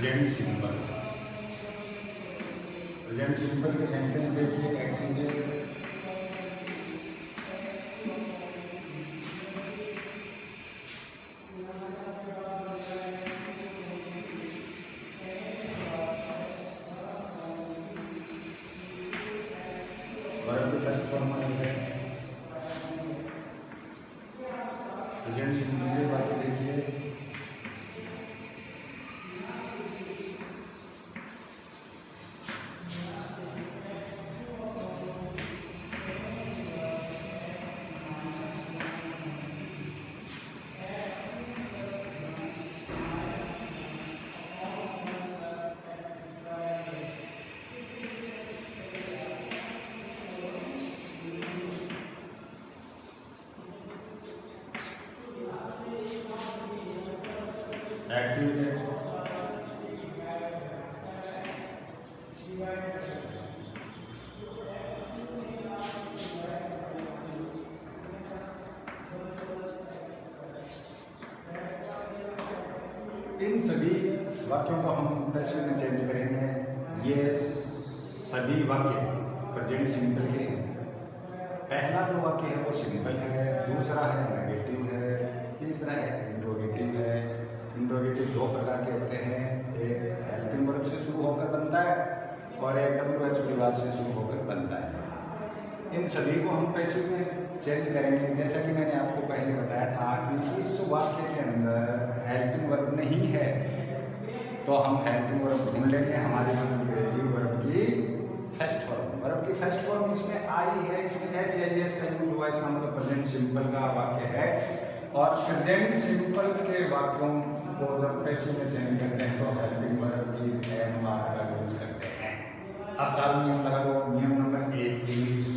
Present simple. Present simple के sentence देखिए, active verb के फर्स्ट फॉर्म में है। प्रेजेंट सिंपल की बात देखिए, एक्टिव है। इन सभी वाक्यों को हम पैसिव में चेंज करेंगे। ये सभी वाक्य प्रेजेंट सिंपल के हैं। पहला जो वाक्य है वो सिंपल है, दूसरा है नेगेटिव है, तीसरा है इंट्रोगेटिव है। इंट्रोगेटिव दो प्रकार के होते हैं, एक हेल्पिंग वर्ब से शुरू होकर बनता है और एक WH परिवार से शुरू होकर बनता है। इन सभी को हम पैसिव में चेंज करेंगे। जैसा कि मैंने आपको पहले बताया था कि इस वाक्य के अंदर हेल्पिंग वर्ब नहीं है तो हम हेल्पिंग वर्ब ढूंढ लेंगे। हमारे मन में वर्ब की फर्स्ट फॉर्म, वर्ब की फर्स्ट फॉर्म इसमें आई है, इसमें एस का यूज हुआ, इसका मतलब प्रेजेंट सिंपल का वाक्य है। और प्रेजेंट सिंपल के वाक्यों को जब पैसिव में चेंज करते हैं तो हेल्पिंग वर्ब की एम आर का यूज करते हैं। अब चालू नियम लगा लो। नियम नंबर 1 इंग्लिश,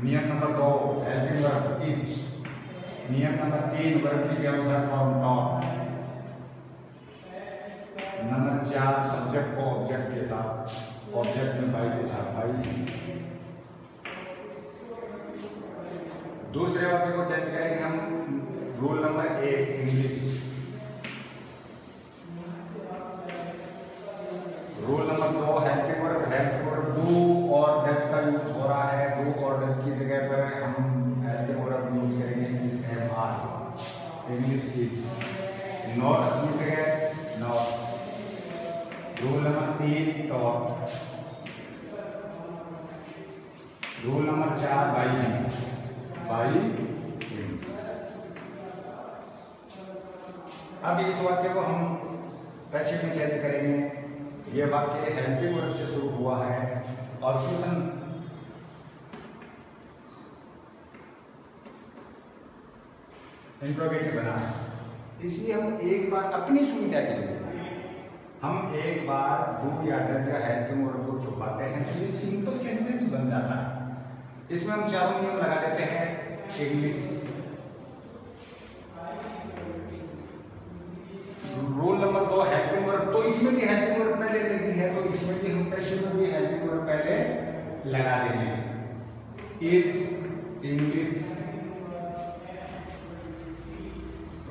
नियम नंबर 2 हेल्पिंग वर्ब इज, नियम नंबर 3 वर्ब की फॉर्म टॉप, नंबर 4 सब्जेक्ट को ऑब्जेक्ट के साथ, ऑब्जेक्ट में बाई के साथ बाई। दूसरे वाक्य को चेंज करेंगे हम। Rule number 1 English, rule number 2 helping verb do और डज का यूज हो रहा है। डू और डज की जगह पर हम हेल्पिंग वर्ब यूज करेंगे am are. English is, not की जगह not. Rule number 3 taught, rule number 4 by. अब इस वाक्य को हम पैसिव में चेंज करेंगे। ये वाक्य हेल्पिंग वर्ब से शुरू हुआ है और क्वेश्चन इंट्रोगेटिव बना है, इसलिए हम एक बार अपनी सुविधा के लिए हम एक बार डू या डज या हेल्पिंग वर्ब को छुपाते हैं तो ये सिंपल सेंटेंस बन जाता है। इसमें हम चारों नियम लगा देते हैं। English, rule number 2 helping verb, तो इसमें भी हेल्पिंग वर्ब पहले लगी है तो इसमें भी हम पैसिव में भी हेल्पिंग वर्ब पहले लगा देंगे। Is English,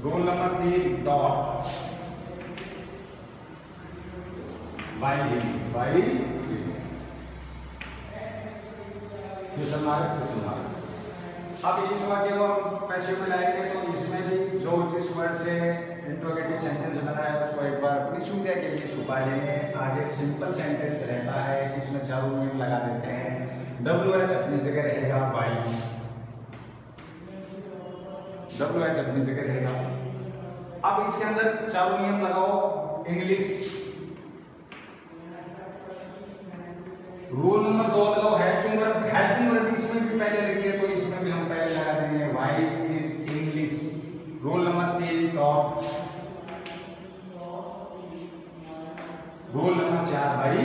rule number 3 dot by. अब इस वाक्य को हम पैसिव में लाएंगे तो इसमें भी जो जिस वर्ड से इंट्रोगेटिव सेंटेंस बना है उसको एक बार अपनी सुविधा के लिए छुपा लेंगे। आगे सिंपल सेंटेंस रहता है, इसमें चारों नियम लगा देते हैं। WH अपनी जगह रहेगा बाई, WH अपनी जगह रहेगा। अब इसके अंदर चारों नियम लगाओ। इंग्लिश, रूल नंबर 2 लगाओ हेल्पिंग वर्ब इसमें भी पहले लगी है तो इसमें भी हम पहले लगा देंगे why is English. Rule number 3 taught, rule number 4 by.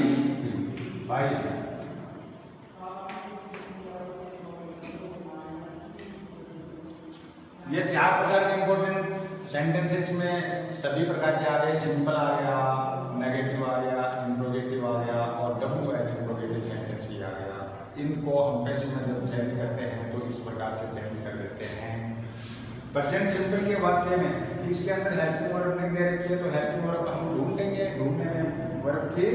ये 4 प्रकार के इंपॉर्टेंट सेंटेंसेस में सभी प्रकार के आ गए। सिंपल आ गया, नेगेटिव आ गया, इंट्रोगेटिव आ गया और WH इंट्रोगेटिव सेंटेंस भी आ गया। इनको हम पैसिव में जब चेंज करते हैं तो इस प्रकार से चेंज कर देते हैं। प्रेजेंट सिंपल के वाक्य में इसके अंदर हेल्पिंग वर्ब नहीं दे रखी है तो हेल्पिंग वर्ब हम ढूंढ लेंगे। ढूंढने में वर्ब की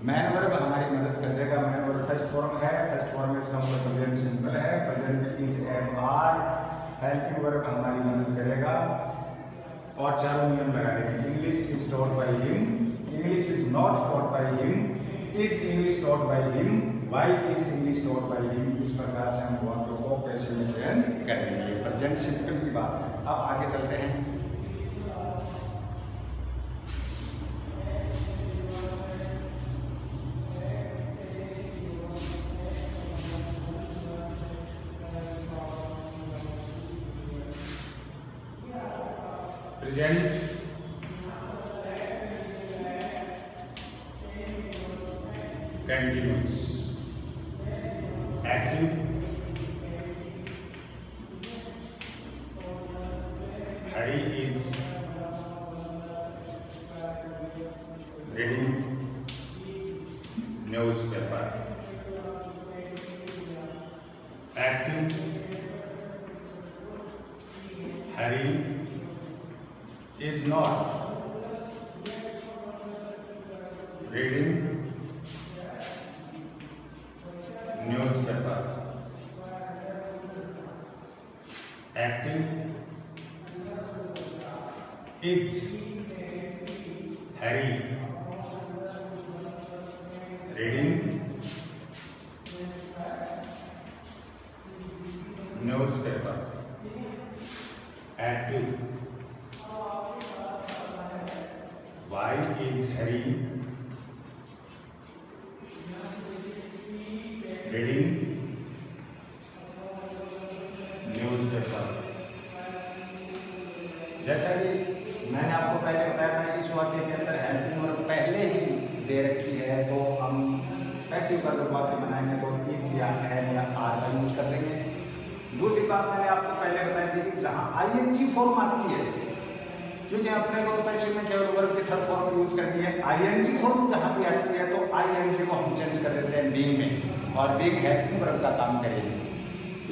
मैन वर्ब हमारी मदद कर देगा। मैन वर्ब फर्स्ट फॉर्म है, फर्स्ट फॉर्म में इसका मतलब प्रेजेंट सिंपल है, प्रेजेंट में is am are. Helping verb हमारी मदद करेगा और चारों नियम लगा देंगे। English is taught by him, English is not taught by him, is English taught by him, why is English taught by him. इस प्रकार से हम वाक्यों को पैसिव में चेंज कर देंगे। प्रेजेंट सिंपल की बात है। अब आगे चलते हैं। Present continuous, active, Hari is reading newspaper. Active, Hari is not reading newspaper. Active is Harry reading newspaper. Active, why is Harry reading newspaper? जैसा कि मैंने आपको पहले बताया था, इस वाक्य के अंदर हेल्पिंग वर्ब पहले ही दे रखी है तो हम पैसिव वर्ब वाक्य बनाएंगे तो इज या है या आर का यूज कर लेंगे। दूसरी बात मैंने आपको पहले बताई थी कि जहां आईएनजी फॉर्म आती है, क्योंकि अपने को पैसिव में केवल वर्ब की थर्ड फॉर्म यूज करनी है। आईएनजी फॉर्म जहां भी आती है तो आईएनजी को हम चेंज कर देते हैं बीइंग में और बीइंग हेल्पिंग वर्ब का काम करेगी।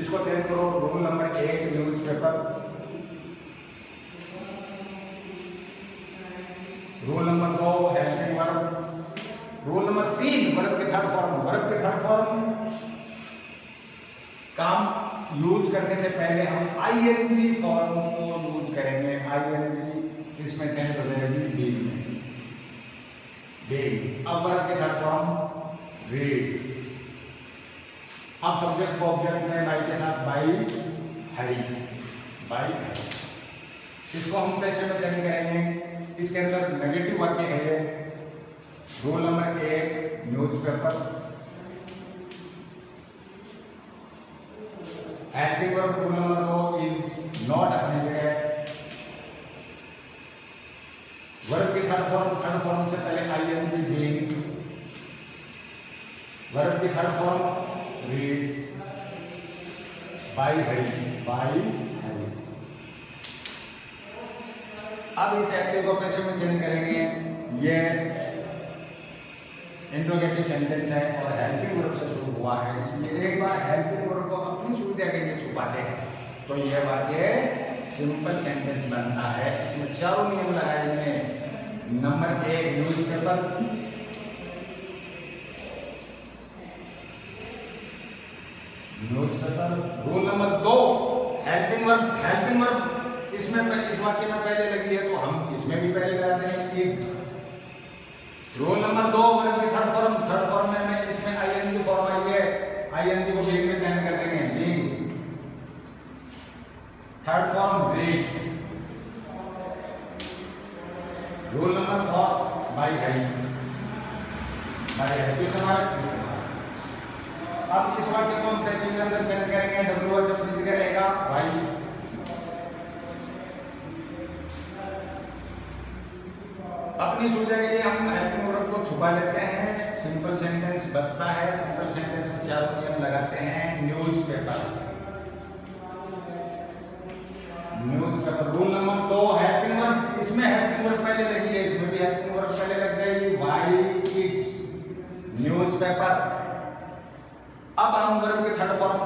इसको चेंज करो। Rule number 1 newspaper, rule number 2 helping verb, rule number 3 verb की थर्ड फॉर्म। वर्ब की थर्ड फॉर्म काम यूज करने से पहले हम आईएनजी फॉर्म को यूज करेंगे। आईएनजी इसमें चेंज हो जाएगी बीइंग में, बीइंग। अब वर्ब की थर्ड फॉर्म रीड। अब सब्जेक्ट को ऑब्जेक्ट में बाई के साथ बाई हरी, बाई हरी। इसको हम कैसे में चेंज करेंगे? इसके अंदर नेगेटिव वाक्य है। Rule number 1 newspaper, helping verb rule number 2 is not अपनी जगह। वर्ब की थर्ड फॉर्म से पहले आईएनजी बीइंग, वर्ब की third form read, by Hari, by Hari. अब इस एक्टिव को पैसिव में चेंज करेंगे। ये इंट्रोगेटिव सेंटेंस है और हेल्पिंग वर्ब से शुरू हुआ है, इसलिए एक बार हेल्पिंग वर्ब को अपनी सुविधा के लिए छुपाते हैं तो यह वाक्य सिंपल सेंटेंस बनता है। इसमें चारों नियम लगाएंगे। Number 1 newspaper, newspaper. Rule number 2 helping verb. Helping verb इसमें इस वाक्य में पहले लगी है तो हम इसमें भी पहले लगा देंगे इज। रूल नंबर 2 वर्ब की थर्ड फॉर्म में इसमें आईएनजी फॉर्म आई है, आईएनजी को बीइंग में चेंज कर देंगे, being. Third form read. Rule number 4 by Hari, by Hari. अब इस वाक्य को हम पैसिव के अंदर चेंज करेंगे। डब्ल्यूएच अपनी जगह रहेगा बाई। अपनी सुविधा के लिए हम हेल्पिंग वर्ब को छुपा लेते हैं। सिंपल सेंटेंस बचता है। सिंपल सेंटेंस में चारों नियम लगाते हैं। Newspaper, newspaper. Rule number 2 helping verb, इसमें हेल्पिंग वर्ब पहले लगी है, इसमें भी हेल्पिंग वर्ब पहले लग जाएगी। By is newspaper. अब हम वर्ब के थर्ड फॉर्म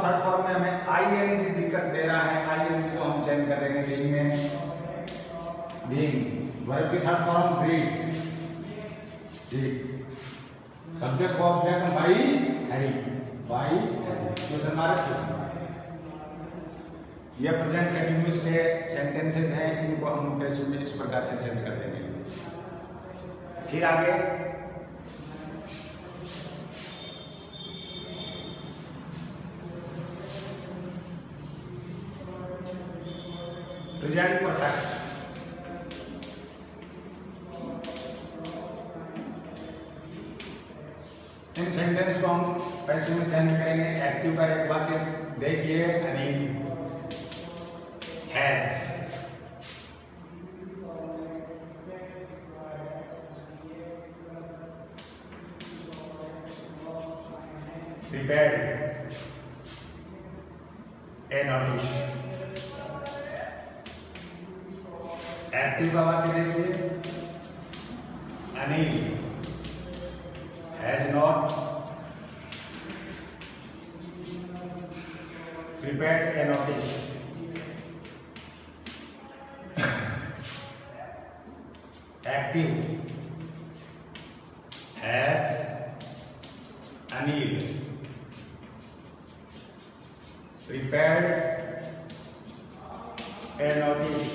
में हमें आईएनजी दिक्कत दे रहा है, आईएनजी को हम चेंज कर देंगे बीइंग में। बीइंग। वर्ब की थर्ड फॉर्म ब्रीड, जी। सब्जेक्ट को object by Harry, by Harry. Question mark. ये प्रेजेंट कंटिन्यूअस के सेंटेंसेस हैं, इनको हम पैसिव में इस प्रकार से चेंज कर देंगे। फिर आगे प्रेजेंट परफेक्ट। इन सेंटेंस को हम पैसिव में चेंज करेंगे। एक्टिव का एक वाक्य देखिए, Anil has, prepared a notice। Active का वाक्य देखिए, Anil has not prepared a notice। Active has Anil prepared a notice।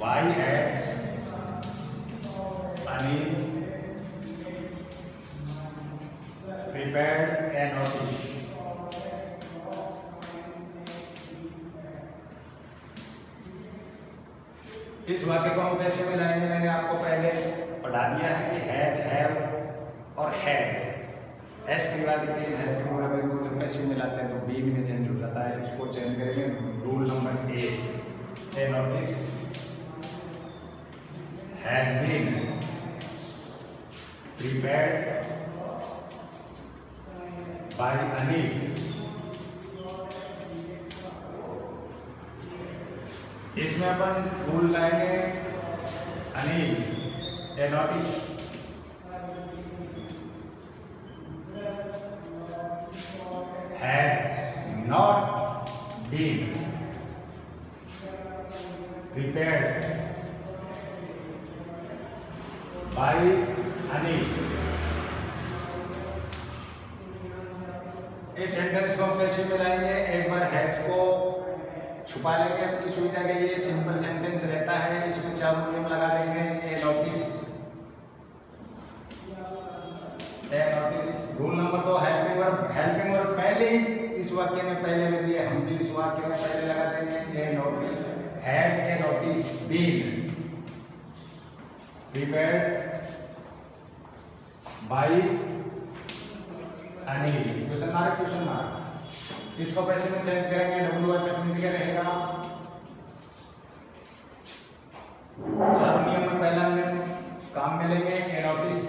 Why has Anil prepared a notice? इस वाक्य को हम कैसे मिलाएंगे? मैंने आपको पहले पढ़ा दिया है कि हैज, हैव और हैड। एस के बाद को जब कैसे मिलाते हैं तो बीइंग में चेंज हो जाता है। इसको चेंज करेंगे। Rule number A notice has been prepared by Anil। इसमें अपन रूल लाएंगे, Anil A notice has not been prepared by Anil। इस सेंटेंस को हम कैसे मिलाएंगे? एक बार हैज को छुपा लेंगे अपनी सुविधा के लिए, सिंपल सेंटेंस रहता है, इसमें चारों नियम लगा देंगे। A notice, A notice. Rule number 2 helping verb. Helping verb पहले ही इस वाक्य में पहले लग दिया, हम भी इस वाक्य में पहले लगा देंगे। A notice has A notice been prepared by Anil। Question mark, question mark. इसको पैसे में चेंज करेंगे, डब्ल्यू एच अपनी जगह रहेगा। चारों नियम में पहला नियम काम में लेंगे। A notice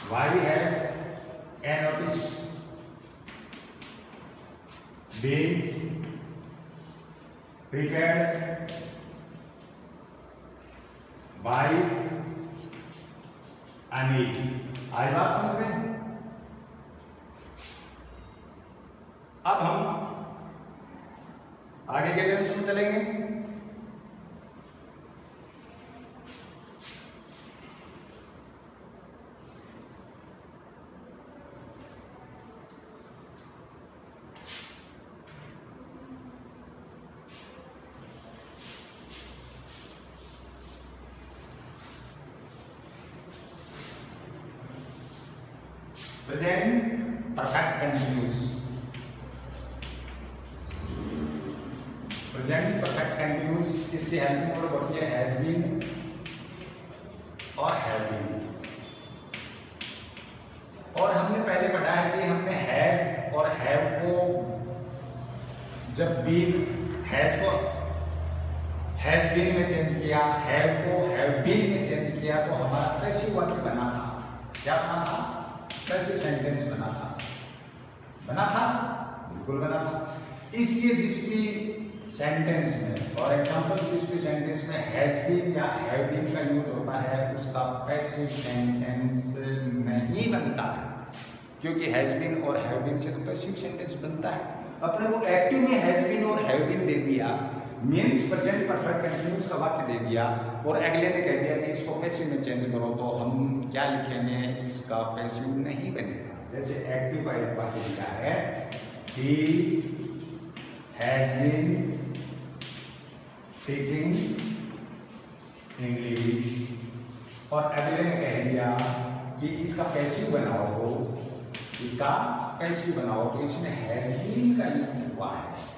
why has a notice been prepared by Anil। आई बात समझ में? अब हम आगे के टेंस में चलेंगे। Present perfect continuous. Present perfect continuous इसकी हेल्पिंग वर्ब होती है हैज बीन और हैव बीन। और हमने पहले पढ़ा है कि हमने हैज और हैव को जब बीन, हैज को हैज बीन में चेंज किया, हैव को हैव बीन में चेंज किया, तो हमारा पैसिव वाक्य बना था। क्या बना था? पैसिव सेंटेंस बना था। बिल्कुल बना था। इसलिए जिसकी सेंटेंस में, फॉर एग्जांपल किसी भी सेंटेंस में हैज बीन या हैव बीन का यूज होता है, उसका पैसिव सेंटेंस नहीं बनता है, क्योंकि हैज बीन और हैव बीन से तो पैसिव सेंटेंस बनता है। अपने को एक्टिव में हैज बीन और हैव बीन दे दिया, मीन्स प्रेजेंट परफेक्ट कंटिन्यूअस का वाक्य दे दिया, और अगले ने कह दिया कि इसको पैसिव में चेंज करो, तो हम क्या लिखेंगे, इसका पैसिव नहीं बनेगा। जैसे एक्टिव का एक वाक्य दिया है, he has been teaching English, और अगले ने कह दिया कि इसका पैसिव बनाओ, इसका पैसिव बनाओ, तो इसमें हैज बीन का यूज हुआ है,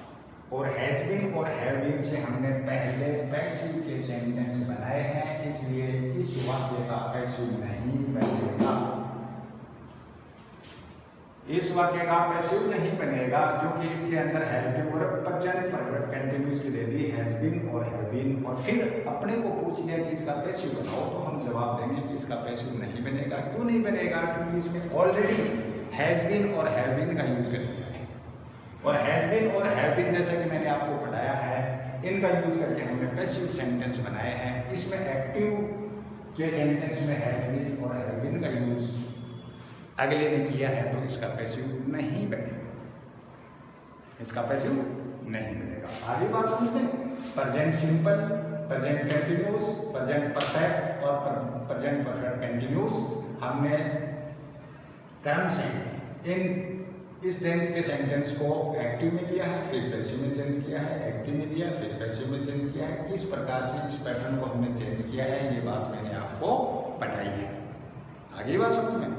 और हैज बीन और हैव बीन से हमने पहले पैसिव के सेंटेंस बनाए हैं, इसलिए इस वाक्य का पैसिव नहीं बनेगा। इस वाक्य का पैसिव नहीं बनेगा क्योंकि इसके अंदर हैव बीन और प्रेजेंट परफेक्ट कंटिन्यूअस की दे दी हैज बीन और हैव बीन, और फिर अपने को पूछ लिया कि इसका पैसिव बनाओ, तो हम जवाब देंगे कि इसका पैसिव नहीं बनेगा। क्यों नहीं बनेगा? क्योंकि इसमें ऑलरेडी हैज बीन और हैव बीन का यूज कर दिया है, और हैज बीन और हैव बीन जैसा कि मैंने आपको बताया है, इनका यूज करके हमने पैसिव सेंटेंस बनाए हैं। इसमें एक्टिव के सेंटेंस में हैज बीन और हैव बीन का यूज अगले ने किया है, तो इसका पैसिव नहीं बनेगा, इसका पैसिव नहीं बनेगा। आगे बात समझते हैं। Present simple, present continuous, present perfect और प्रेजेंट परफेक्ट कंटिन्यूअस हमने क्रम से इस टेंस के सेंटेंस को एक्टिव में किया है, फिर पैसिव में चेंज किया है, एक्टिव में दिया, फिर पैसिव में चेंज किया है। किस प्रकार से इस पैटर्न को हमने चेंज किया है, ये बात मैंने आपको बताई है। आगे बात समझ में।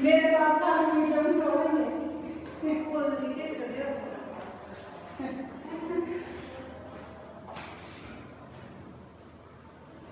मेरे बाप साथ मीडियम सोएंगे बोल रही कैसे कर रहे हो